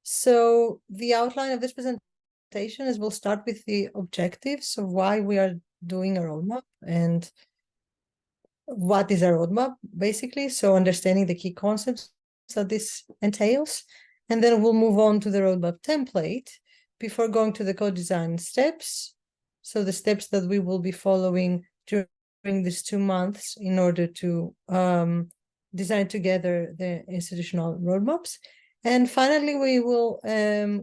So the outline of this presentation is we'll start with the objectives of why we are doing a roadmap and what is a roadmap, basically. So understanding the key concepts that this entails. And then we'll move on to the roadmap template before going to the co-design steps. So the steps that we will be following during these 2 months in order to design together the institutional roadmaps. And finally, we will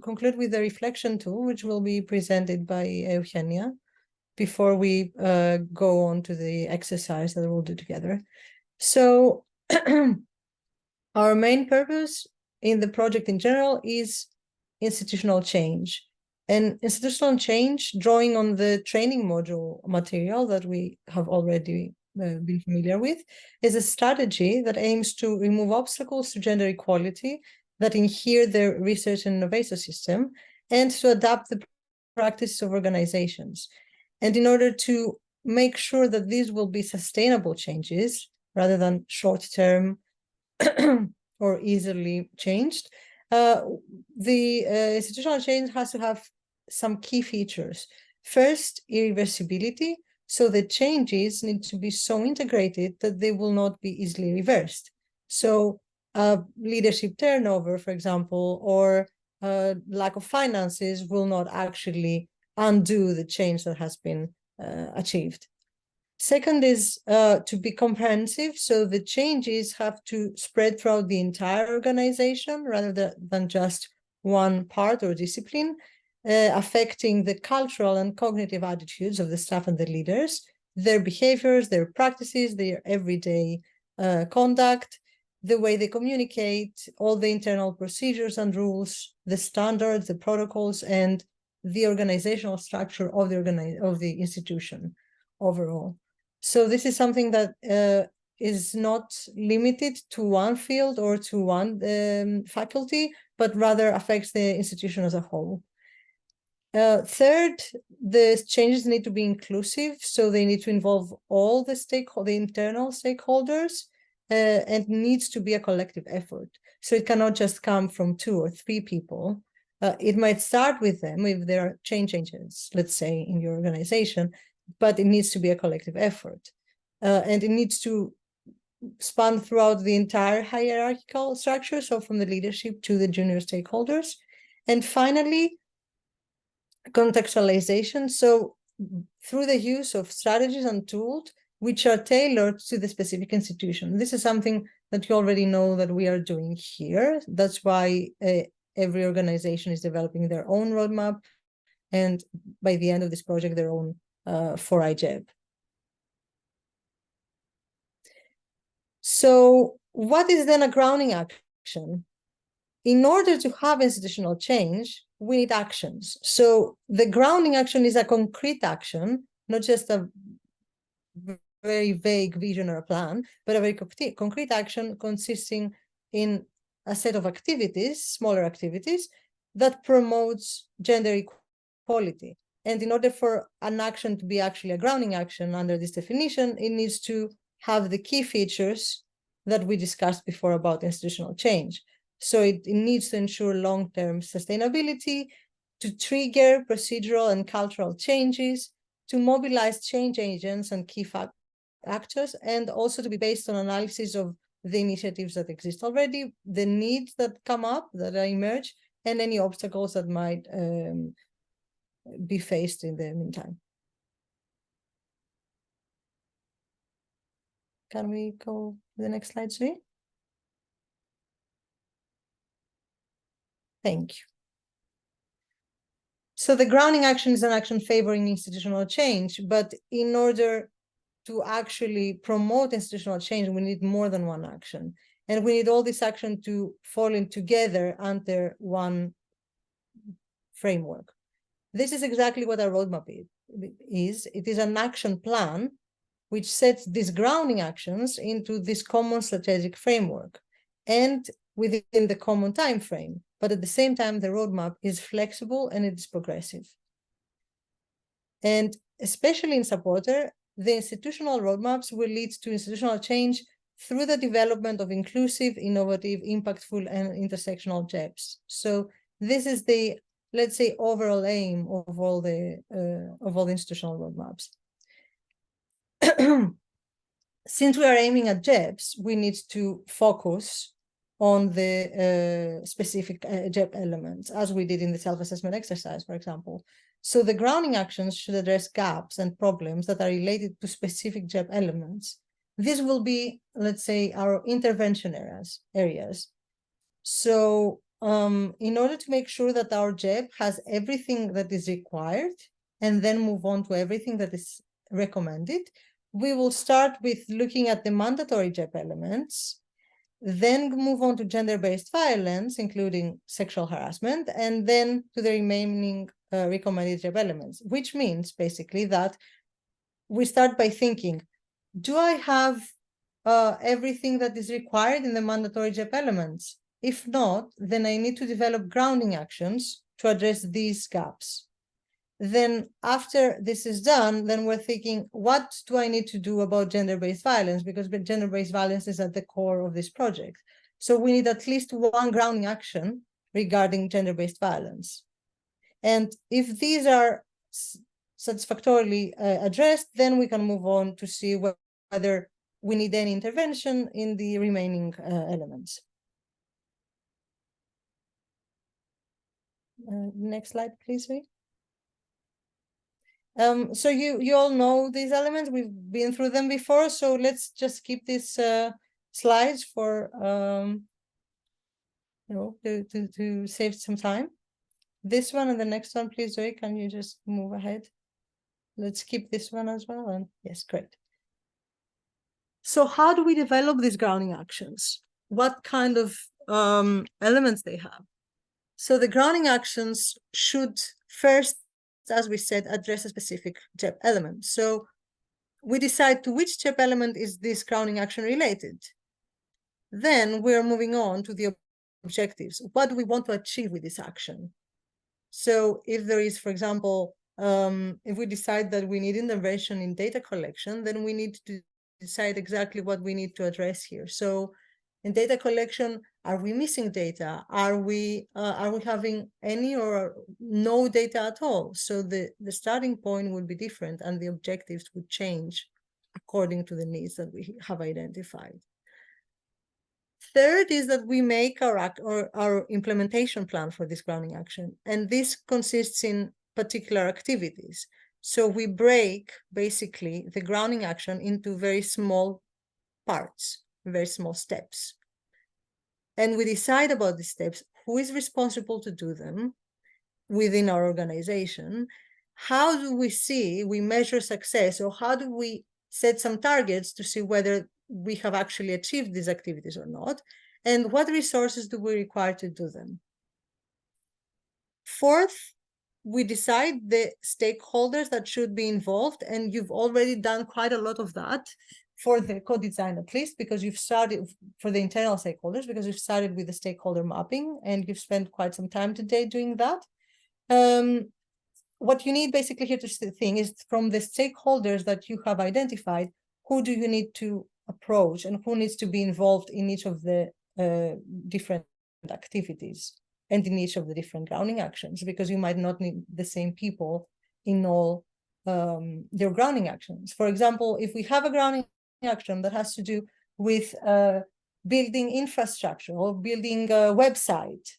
conclude with the reflection tool, which will be presented by Eugenia before we go on to the exercise that we'll do together. So our main purpose in the project in general is institutional change. And institutional change, drawing on the training module material that we have already been familiar with, is a strategy that aims to remove obstacles to gender equality that adhere the research and innovation system, and to adapt the practice of organizations. And in order to make sure that these will be sustainable changes rather than short-term or easily changed, the institutional change has to have some key features. First, irreversibility. So the changes need to be so integrated that they will not be easily reversed. So leadership turnover, for example, or lack of finances will not actually undo the change that has been achieved. Second is to be comprehensive. So the changes have to spread throughout the entire organization rather than just one part or discipline, affecting the cultural and cognitive attitudes of the staff and the leaders, their behaviors, their practices, their everyday conduct, the way they communicate, all the internal procedures and rules, the standards, the protocols, and the organizational structure of the institution overall. So this is something that is not limited to one field or to one faculty, but rather affects the institution as a whole. Third, the changes need to be inclusive, so they need to involve all the internal stakeholders, and needs to be a collective effort. So it cannot just come from 2 or 3 people. It might start with them if there are changes, let's say, in your organization, but it needs to be a collective effort. And it needs to span throughout the entire hierarchical structure, so from the leadership to the junior stakeholders. And finally, contextualization. So through the use of strategies and tools which are tailored to the specific institution. This is something that you already know that we are doing here. That's why every organization is developing their own roadmap, and by the end of this project, their own 4i GEP. So what is then a grounding action? In order to have institutional change, we need actions. So the grounding action is a concrete action, not just a very vague vision or a plan, but a very concrete action consisting in a set of activities, smaller activities, that promotes gender equality. And in order for an action to be actually a grounding action under this definition, it needs to have the key features that we discussed before about institutional change. So it needs to ensure long-term sustainability, to trigger procedural and cultural changes, to mobilize change agents and key actors, and also to be based on analysis of the initiatives that exist already, the needs that come up, that emerge, and any obstacles that might be faced in the meantime. Can we go to the next slide, Sui? Thank you. So the grounding action is an action favoring institutional change, but in order to actually promote institutional change, we need more than one action. And we need all this action to fall in together under one framework. This is exactly what our roadmap is. It is an action plan which sets these grounding actions into this common strategic framework and within the common time frame. But at the same time, the roadmap is flexible and it is progressive. And especially in supporter, the institutional roadmaps will lead to institutional change through the development of inclusive, innovative, impactful, and intersectional GEPs. So this is the, let's say, overall aim of all the institutional roadmaps. Since we are aiming at GEPs, we need to focus on the specific GEP elements, as we did in the self-assessment exercise, for example. So the grounding actions should address gaps and problems that are related to specific GEP elements. This will be, let's say, our intervention areas. So in order to make sure that our GEP has everything that is required and then move on to everything that is recommended, we will start with looking at the mandatory GEP elements, then move on to gender-based violence, including sexual harassment, and then to the remaining recommended GEP elements, which means basically that we start by thinking, do I have everything that is required in the mandatory GEP elements? If not, then I need to develop grounding actions to address these gaps. Then after this is done, then we're thinking, what do I need to do about gender-based violence? Because gender-based violence is at the core of this project. So we need at least one grounding action regarding gender-based violence. And if these are satisfactorily addressed, then we can move on to see whether we need any intervention in the remaining elements. Next slide, please, Faye. So you all know these elements. We've been through them before, so let's just keep these slides for to save some time. This one and the next one, please, Zoe, can you just move ahead? Let's keep this one as well. And yes, great. So how do we develop these grounding actions? What kind of elements they have? So the grounding actions should first, as we said, address a specific GEP element. So we decide to which GEP element is this grounding action related. Then we're moving on to the objectives. What do we want to achieve with this action? So if there is, for example, if we decide that we need intervention in data collection, then we need to decide exactly what we need to address here. So in data collection, are we missing data? Are we having any or no data at all? So the starting point would be different and the objectives would change according to the needs that we have identified. Third is that we make our implementation plan for this grounding action. And this consists in particular activities. So we break basically the grounding action into very small parts, very small steps. And we decide about these steps, who is responsible to do them within our organization, how do we measure success, or how do we set some targets to see whether we have actually achieved these activities or not, and what resources do we require to do them. Fourth, we decide the stakeholders that should be involved, and you've already done quite a lot of that for the co-design, at least, because you've started for the internal stakeholders, because you've started with the stakeholder mapping, and you've spent quite some time today doing that. What you need basically here to think is from the stakeholders that you have identified, who do you need to approach and who needs to be involved in each of the different activities and in each of the different grounding actions, because you might not need the same people in all their grounding actions. For example, if we have a grounding action that has to do with building infrastructure or building a website,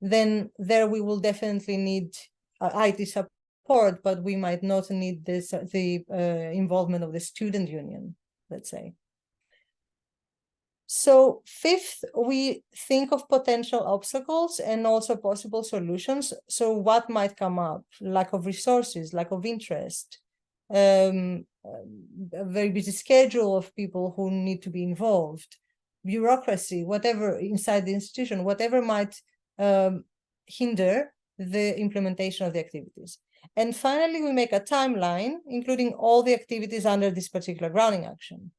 then there we will definitely need IT support, but we might not need the involvement of the student union, let's say. So fifth, we think of potential obstacles and also possible solutions. So what might come up? Lack of resources, lack of interest, a very busy schedule of people who need to be involved, bureaucracy, whatever inside the institution, whatever might hinder the implementation of the activities. And finally, we make a timeline, including all the activities under this particular grounding action.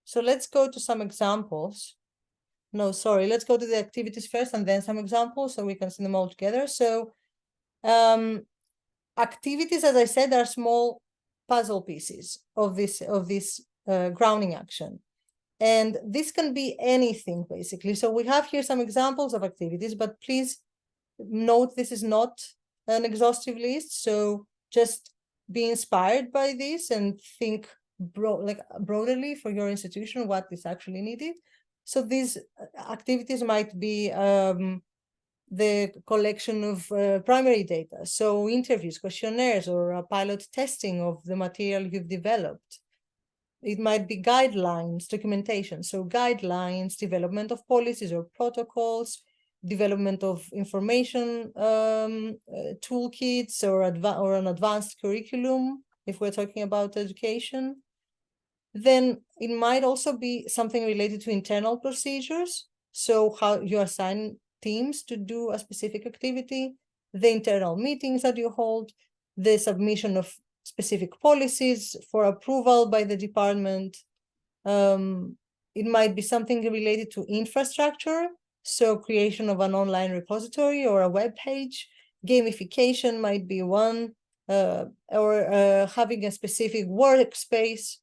So let's go to some examples. No, sorry, let's go to the activities first and then some examples so we can see them all together. So activities, as I said, are small puzzle pieces of this grounding action. And this can be anything, basically. So we have here some examples of activities, but please note this is not an exhaustive list. So just be inspired by this and think broadly for your institution what is actually needed. So these activities might be the collection of primary data, so interviews, questionnaires, or a pilot testing of the material you've developed. It might be guidelines, documentation, so guidelines, development of policies or protocols, development of information toolkits, or an advanced curriculum, if we're talking about education. Then it might also be something related to internal procedures, so how you assign teams to do a specific activity, the internal meetings that you hold, the submission of specific policies for approval by the department. It might be something related to infrastructure, so creation of an online repository or a web page. Gamification might be one, or having a specific workspace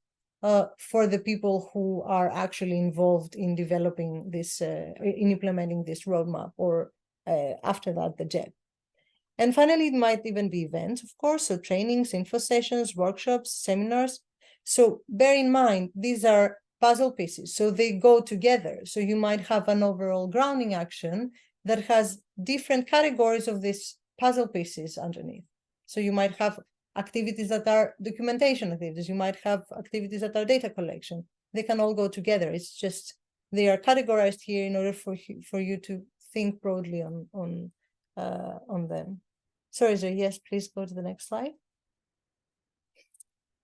for the people who are actually involved in developing this, in implementing this roadmap, or after that, the GEP. And finally, it might even be events, of course, so trainings, info sessions, workshops, seminars. So bear in mind, these are puzzle pieces, so they go together. So you might have an overall grounding action that has different categories of these puzzle pieces underneath. So you might have activities that are documentation activities, you might have activities that are data collection. They can all go together. It's just they are categorized here in order for you to think broadly on them. Sorry, Zoe, yes, please go to the next slide.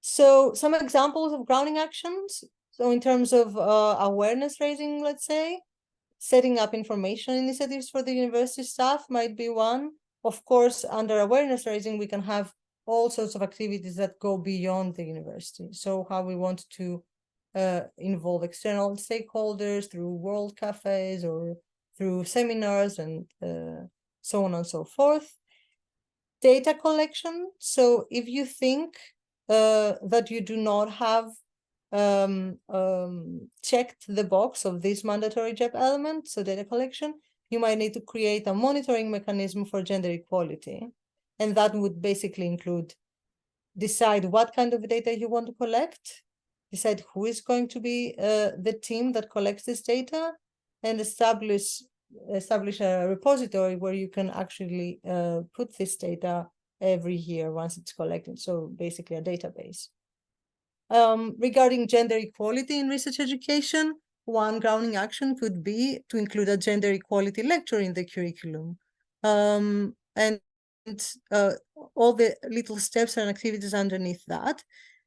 So some examples of grounding actions. So in terms of awareness raising, let's say, setting up information initiatives for the university staff might be one. Of course, under awareness raising, we can have all sorts of activities that go beyond the university. So how we want to involve external stakeholders through world cafes or through seminars and so on and so forth. Data collection. So if you think that you do not have checked the box of this mandatory GEP element, so data collection, you might need to create a monitoring mechanism for gender equality. And that would basically include decide what kind of data you want to collect, decide who is going to be the team that collects this data, and establish a repository where you can actually put this data every year once it's collected. So basically a database. Regarding gender equality in research education, one grounding action could be to include a gender equality lecture in the curriculum. And all the little steps and activities underneath that.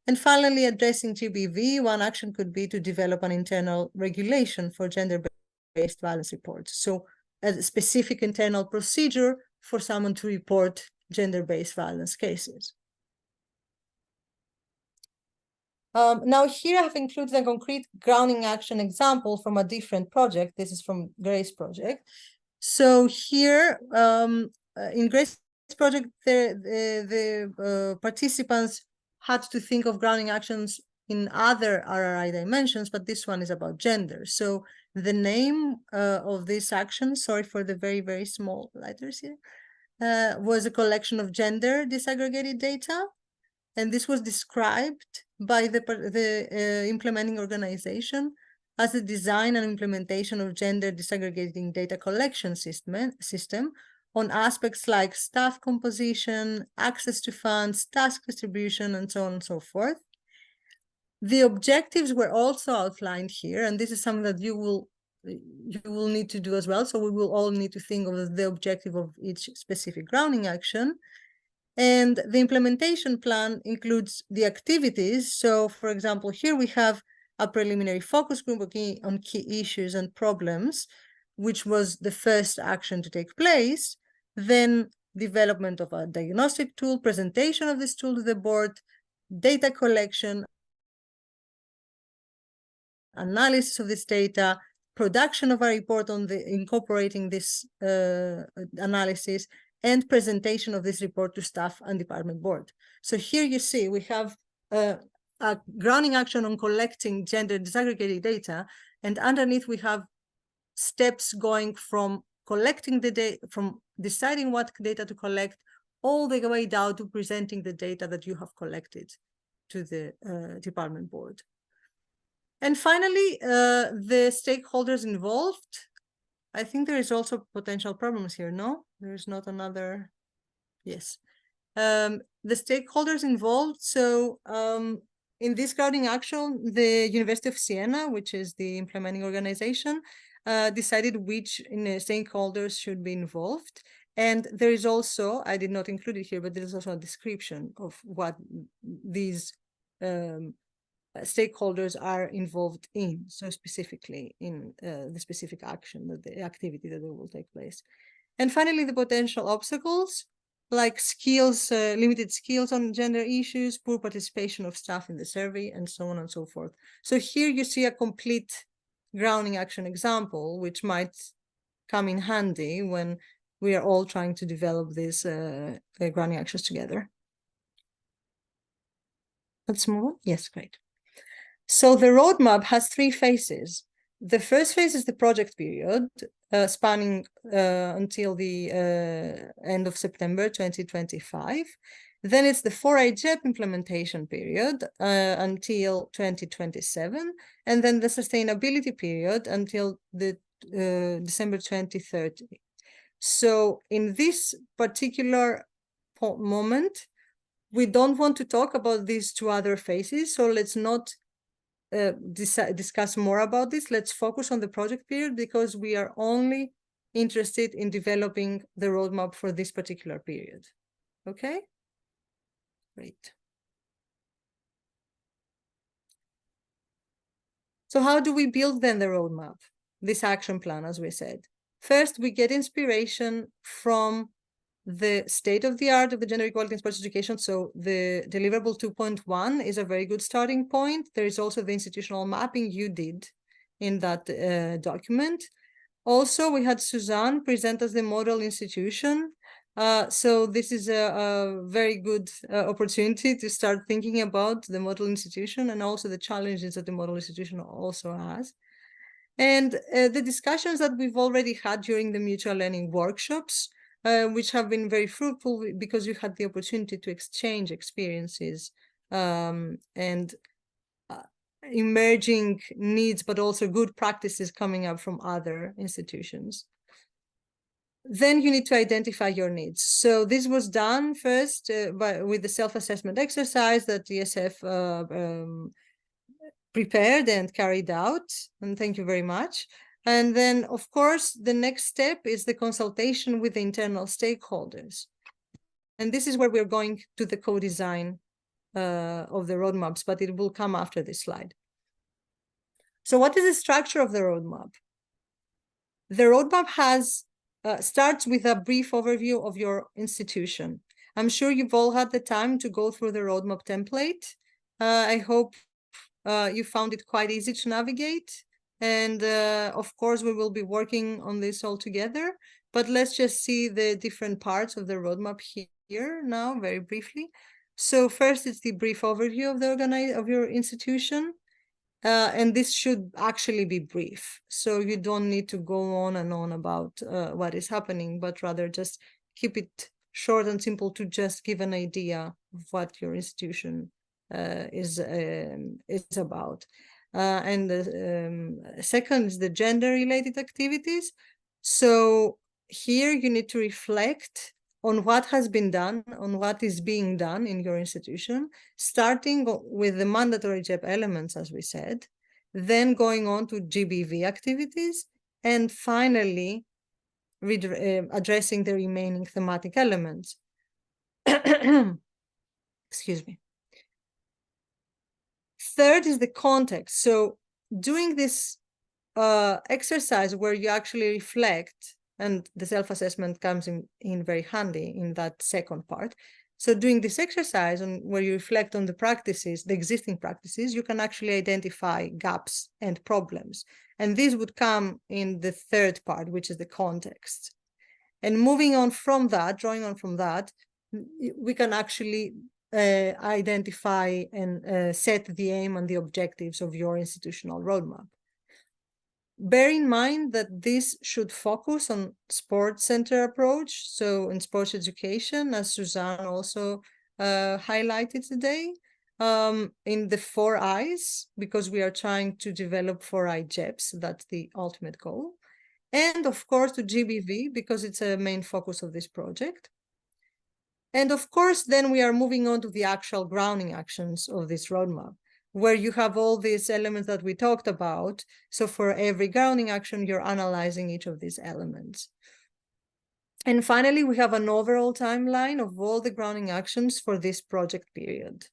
And finally, addressing GBV, one action could be to develop an internal regulation for gender-based violence reports. So a specific internal procedure for someone to report gender-based violence cases. Now here I have included a concrete grounding action example from a different project. This is from Grace project. So here in Grace project, the participants had to think of grounding actions in other RRI dimensions, but this one is about gender. So the name of this action, sorry for the very, very small letters here, was a collection of gender disaggregated data. And this was described by the implementing organization as the design and implementation of gender disaggregating data collection system on aspects like staff composition, access to funds, task distribution, and so on and so forth. The objectives were also outlined here, and this is something that you will need to do as well. So we will all need to think of the objective of each specific grounding action. And the implementation plan includes the activities. So for example, here we have a preliminary focus group on key issues and problems, which was the first action to take place. Then development of a diagnostic tool, presentation of this tool to the board, data collection, analysis of this data, production of a report on incorporating this analysis, and presentation of this report to staff and department board. So here you see we have a a grounding action on collecting gender disaggregated data, and underneath we have steps going from collecting the data, from deciding what data to collect, all the way down to presenting the data that you have collected to the department board. And finally, the stakeholders involved. I think there is also potential problems here, no? There is not another, yes. The stakeholders involved, so in this grounding action, the University of Siena, which is the implementing organization, decided which stakeholders should be involved. And there is also, I did not include it here, but there is also a description of what these stakeholders are involved in, so specifically in the specific action, the activity that will take place. And finally, the potential obstacles, like skills, limited skills on gender issues, poor participation of staff in the survey, and so on and so forth. So here you see a complete grounding action example, which might come in handy when we are all trying to develop these grounding actions together. Let's move on. Yes, great. So the roadmap has 3 phases. The first phase is the project period, spanning until the end of September 2025. Then it's the 4A GEP implementation period until 2027, and then the sustainability period until the December 2030. So in this particular moment, we don't want to talk about these 2 other phases, so let's not discuss more about this. Let's focus on the project period because we are only interested in developing the roadmap for this particular period. Okay? Great. So how do we build then the roadmap, this action plan, as we said? First, we get inspiration from the state of the art of the gender equality in sports education. So the deliverable 2.1 is a very good starting point. There is also the institutional mapping you did in that document. Also, we had Suzanne present as the model institution. So this is a very good opportunity to start thinking about the model institution and also the challenges that the model institution also has. And the discussions that we've already had during the mutual learning workshops, which have been very fruitful because you had the opportunity to exchange experiences and emerging needs, but also good practices coming up from other institutions. Then you need to identify your needs. So this was done first with the self-assessment exercise that DSF prepared and carried out, and thank you very much. And then, of course, the next step is the consultation with the internal stakeholders. And this is where we're going to the co-design of the roadmaps, but it will come after this slide. So what is the structure of the roadmap? The roadmap starts with a brief overview of your institution. I'm sure you've all had the time to go through the roadmap template. I hope you found it quite easy to navigate. And of course, we will be working on this all together. But let's just see the different parts of the roadmap here now, very briefly. So first, it's the brief overview of your institution. And this should actually be brief. So you don't need to go on and on about what is happening, but rather just keep it short and simple to just give an idea of what your institution is about. And the second is the gender-related activities. So here you need to reflect on what has been done, on what is being done in your institution, starting with the mandatory GEP elements, as we said, then going on to GBV activities, and finally addressing the remaining thematic elements. Excuse me. Third is the context. So doing this exercise where you actually reflect, and the self-assessment comes in very handy in that second part. So doing this exercise where you reflect on the practices, the existing practices, you can actually identify gaps and problems. And this would come in the third part, which is the context. And moving on from that, drawing on from that, we can actually identify and set the aim and the objectives of your institutional roadmap. Bear in mind that this should focus on sports-centered approach. So in sports education, as Suzanne also highlighted today, in the 4 I's, because we are trying to develop 4 I GEPs, that's the ultimate goal. And of course to GBV, because it's a main focus of this project. And of course, then we are moving on to the actual grounding actions of this roadmap, where you have all these elements that we talked about. So for every grounding action, you're analyzing each of these elements. And finally, we have an overall timeline of all the grounding actions for this project period.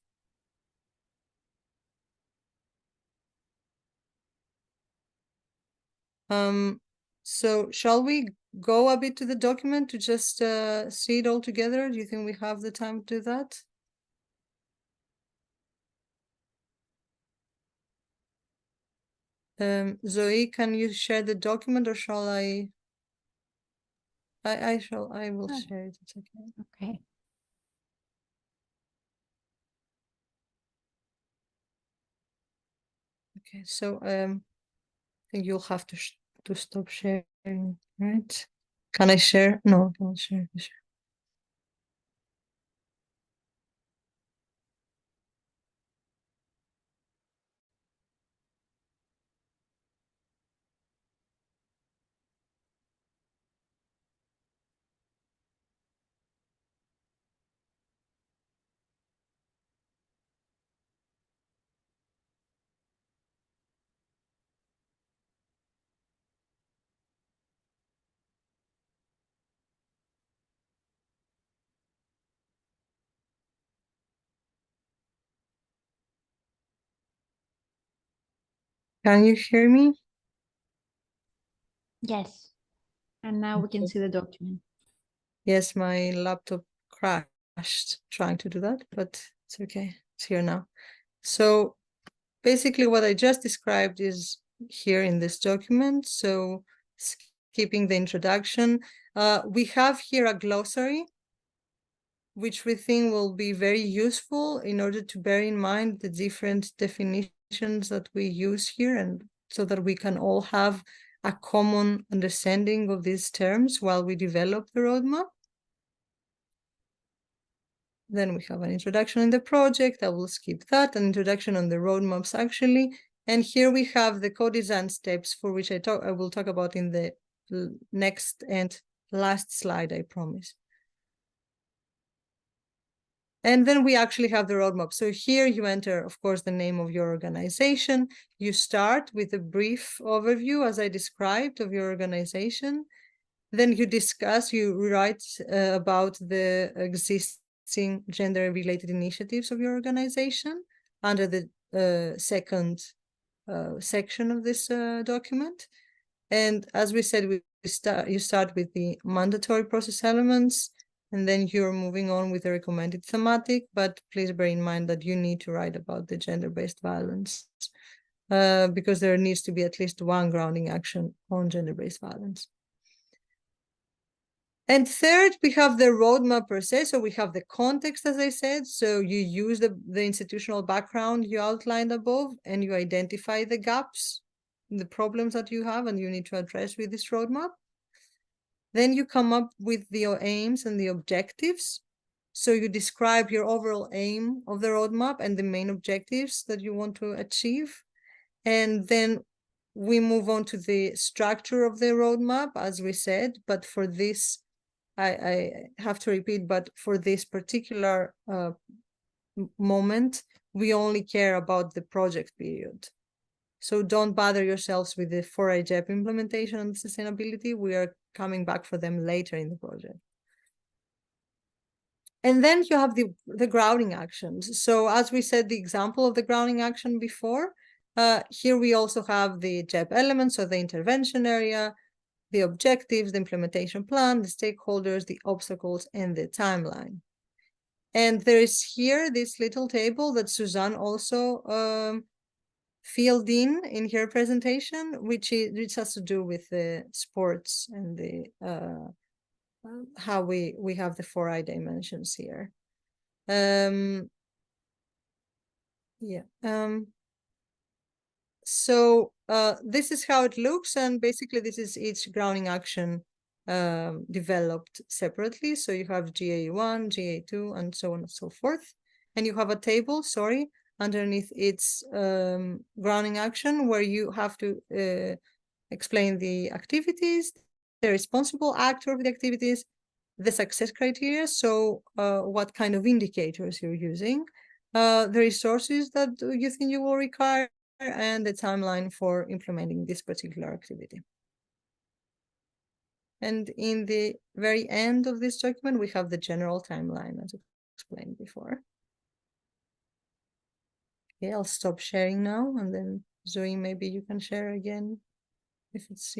So shall we go a bit to the document to just see it all together? Do you think we have the time to do that? Zoe, can you share the document, or shall I? I will share it. It's okay. Okay. Okay, so I think you'll have to stop sharing, right? Can I share? No, I can't share. Can you hear me? Yes. And now we can Okay. see the document. Yes, my laptop crashed trying to do that, but it's okay. It's here now. So basically what I just described is here in this document. So skipping the introduction, we have here a glossary, which we think will be very useful in order to bear in mind the different definitions that we use here, and so that we can all have a common understanding of these terms while we develop the roadmap. Then we have an introduction in the project. I will skip that, an introduction on the roadmaps actually. And here we have the co-design steps, for which I will talk about in the next and last slide, I promise. And then we actually have the roadmap. So here you enter, of course, the name of your organization. You start with a brief overview, as I described, of your organization. Then you discuss, you write about the existing gender-related initiatives of your organization under the second section of this document. And as we said, you start with the mandatory process elements, and then you're moving on with the recommended thematic, but please bear in mind that you need to write about the gender-based violence because there needs to be at least one grounding action on gender-based violence. And third, we have the roadmap per se. So we have the context, as I said. So you use the institutional background you outlined above, and you identify the gaps, the problems that you have and you need to address with this roadmap. Then you come up with the aims and the objectives. So you describe your overall aim of the roadmap and the main objectives that you want to achieve. And then we move on to the structure of the roadmap, as we said, but for this, I have to repeat, but for this particular moment, we only care about the project period. So don't bother yourselves with the 4I GEP implementation and sustainability. We are coming back for them later in the project. And then you have the grounding actions. So as we said, the example of the grounding action before, here we also have the GEP elements, so the intervention area, the objectives, the implementation plan, the stakeholders, the obstacles, and the timeline. And there is here this little table that Suzanne also filled in her presentation, which has to do with the sports and the how we have the 4I dimensions here. Yeah. So this is how it looks, and basically this is each grounding action developed separately. So you have GA1, GA2, and so on and so forth. And you have a table, sorry, underneath its grounding action where you have to explain the activities, the responsible actor of the activities, the success criteria, so what kind of indicators you're using, the resources that you think you will require, and the timeline for implementing this particular activity. And in the very end of this document, we have the general timeline, as explained before. Okay, I'll stop sharing now, and then Zoe, maybe you can share again if it's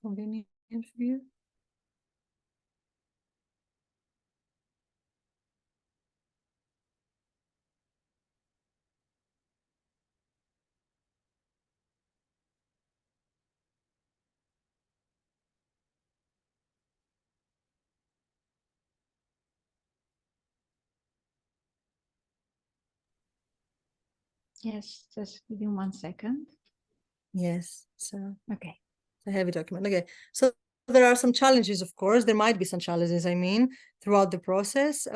convenient for you. Yes, just give me 1 second. Yes, so Okay. it's a heavy document. Okay, so there are some challenges, of course. There might be some challenges, I mean, throughout the process.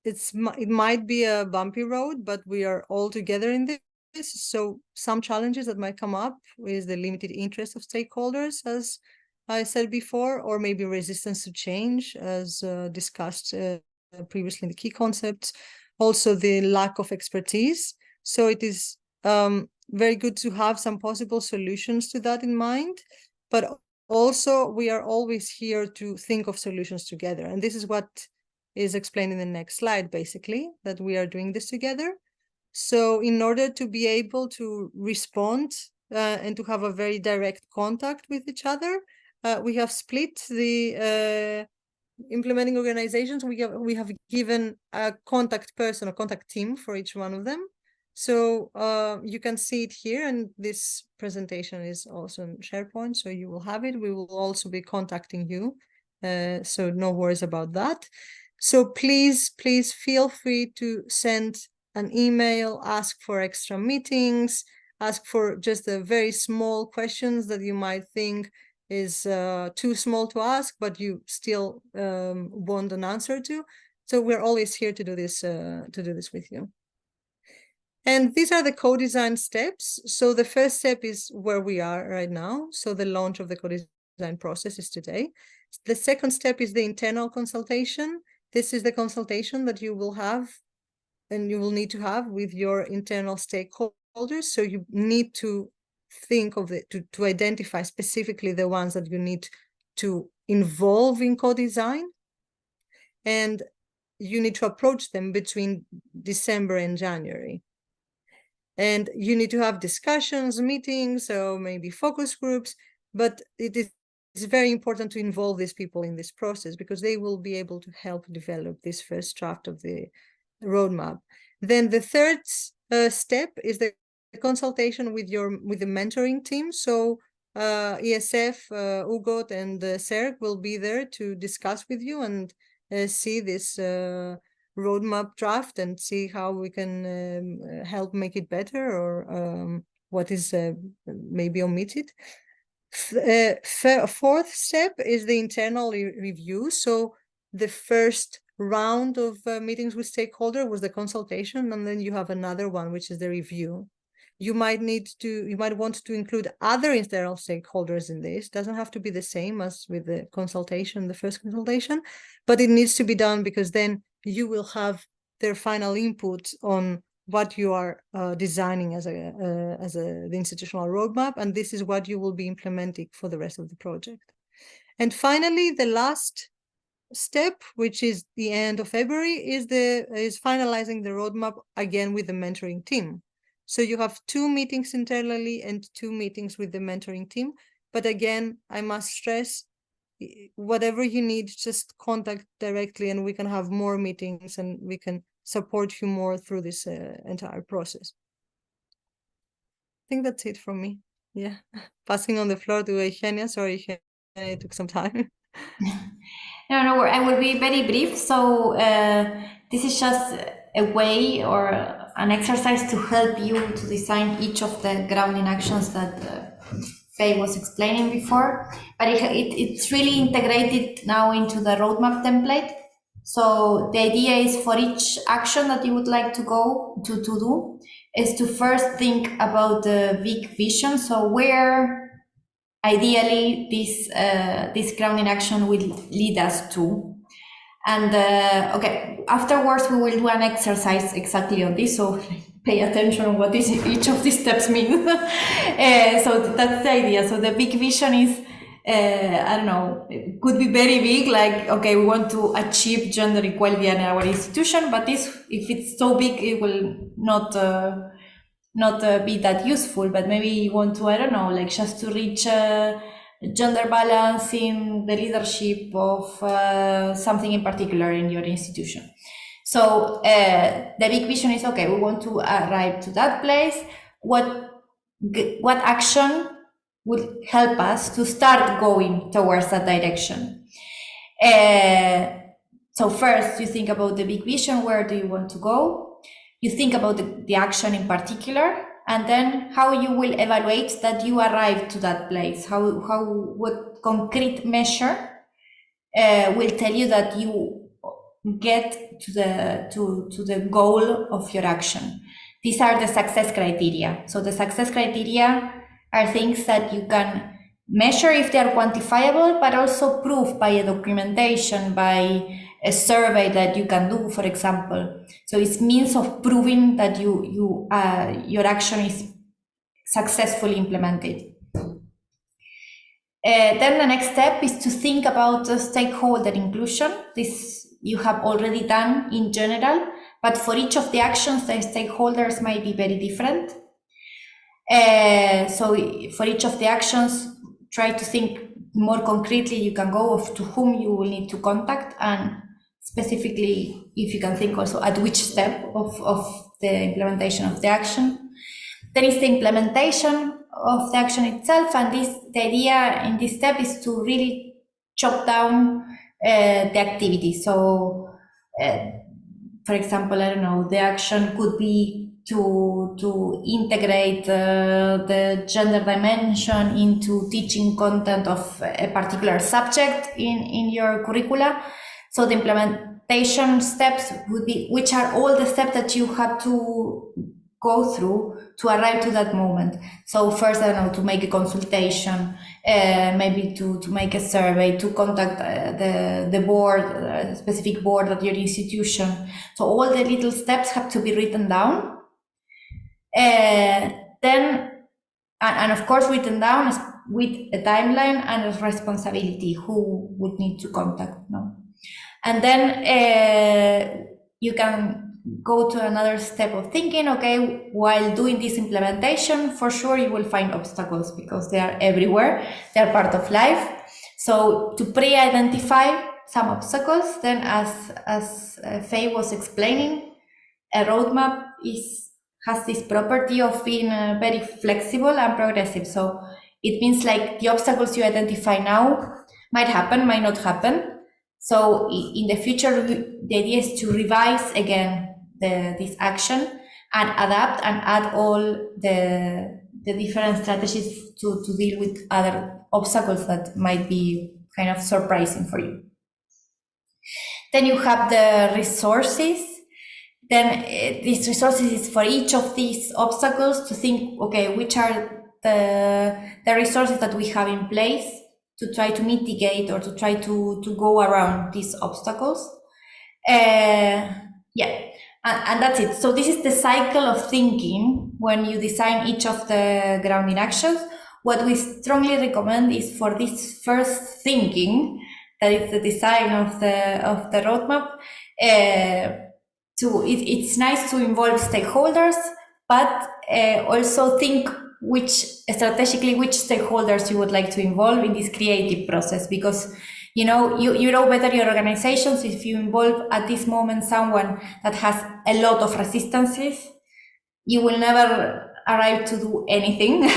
It might be a bumpy road, but we are all together in this. So some challenges that might come up is the limited interest of stakeholders, as I said before, or maybe resistance to change, as discussed previously in the key concepts. Also, the lack of expertise. So it is very good to have some possible solutions to that in mind, but also we are always here to think of solutions together. And this is what is explained in the next slide, basically, that we are doing this together. So in order to be able to respond and to have a very direct contact with each other, we have split the implementing organizations. We have given a contact person, a contact team for each one of them. So you can see it here, and this presentation is also in SharePoint, so you will have it. We will also be contacting you, so no worries about that. So please feel free to send an email, ask for extra meetings, ask for just a very small questions that you might think is too small to ask, but you still want an answer to. So we're always here to do this with you. And these are the co-design steps. So the first step is where we are right now. So the launch of the co-design process is today. The second step is the internal consultation. This is the consultation that you will have and you will need to have with your internal stakeholders. So you need to think of it, to identify specifically the ones that you need to involve in co-design. And you need to approach them between December and January. And you need to have discussions, meetings, so maybe focus groups, but it's very important to involve these people in this process because they will be able to help develop this first draft of the roadmap. Then the third step is the consultation with the mentoring team. So ESF, UGOT, and SERC will be there to discuss with you and see this roadmap draft and see how we can help make it better or what is maybe omitted. Fourth step is the internal review. So the first round of meetings with stakeholder was the consultation, and then you have another one, which is the review. You might want to include other internal stakeholders in this. Doesn't have to be the same as with the consultation, the first consultation, but it needs to be done because then you will have their final input on what you are designing as the institutional roadmap, and this is what you will be implementing for the rest of the project. And finally, the last step, which is the end of February, is finalizing the roadmap again with the mentoring team. So you have 2 meetings internally and 2 meetings with the mentoring team. But again, I must stress, whatever you need, just contact directly and we can have more meetings and we can support you more through this entire process. I think that's it from me. Yeah. Passing on the floor to Eugenia. Sorry, Eugenia, it took some time. No, I will be very brief. So this is just a way or an exercise to help you to design each of the grounding actions that Faye was explaining before. But it's really integrated now into the roadmap template. So the idea is for each action that you would like to go to do is to first think about the big vision. So where ideally this grounding action will lead us to. And okay, afterwards we will do an exercise exactly on this. So pay attention on what each of these steps mean. So that's the idea. So the big vision is, I don't know, it could be very big, like, okay, we want to achieve gender equality in our institution, but if it's so big, it will not be that useful. But maybe you want to, I don't know, like just to reach gender balance in the leadership of something in particular in your institution. So the big vision is, okay, we want to arrive to that place. What action would help us to start going towards that direction? So first, you think about the big vision. Where do you want to go? You think about the action in particular, and then how you will evaluate that you arrive to that place. What concrete measure will tell you that you get to the goal of your action. These are the success criteria. So the success criteria are things that you can measure if they are quantifiable, but also prove by a documentation, by a survey that you can do, for example. So it's means of proving that your action is successfully implemented. Then the next step is to think about the stakeholder inclusion. This you have already done in general, but for each of the actions, the stakeholders might be very different. So for each of the actions, try to think more concretely. You can go of to whom you will need to contact, and specifically, if you can think also at which step of the implementation of the action. Then is the implementation of the action itself, and the idea in this step is to really chop down the activity. So, for example, I don't know, the action could be to integrate the gender dimension into teaching content of a particular subject in your curricula. So the implementation steps would be, which are all the steps that you have to go through to arrive to that moment. So first, I don't know, to make a consultation, maybe to make a survey, to contact the board, specific board at your institution. So all the little steps have to be written down. Then, and of course, written down with a timeline and a responsibility, who would need to contact, no? And then you can go to another step of thinking, okay, while doing this implementation, for sure you will find obstacles because they are everywhere, they are part of life. So to pre-identify some obstacles, then as Faye was explaining, a roadmap has this property of being very flexible and progressive. So it means like the obstacles you identify now might happen, might not happen. So in the future, the idea is to revise again this action and adapt and add all the different strategies to deal with other obstacles that might be kind of surprising for you. Then you have the resources. Then these resources is for each of these obstacles to think, okay, which are the resources that we have in place to try to mitigate or to try to go around these obstacles. And that's it. So this is the cycle of thinking when you design each of the grounding actions. What we strongly recommend is for this first thinking, that is the design of the roadmap, it's nice to involve stakeholders, but also think strategically which stakeholders you would like to involve in this creative process, because you know better your organizations. If you involve at this moment someone that has a lot of resistances, you will never arrive to do anything.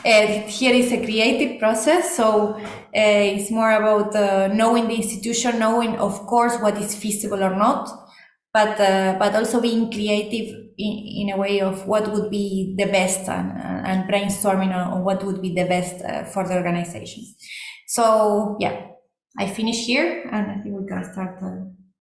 Here is a creative process, so it's more about knowing the institution, knowing, of course, what is feasible or not, but also being creative in a way of what would be the best, and brainstorming on what would be the best for the organization. So yeah, I finish here, and I think we can start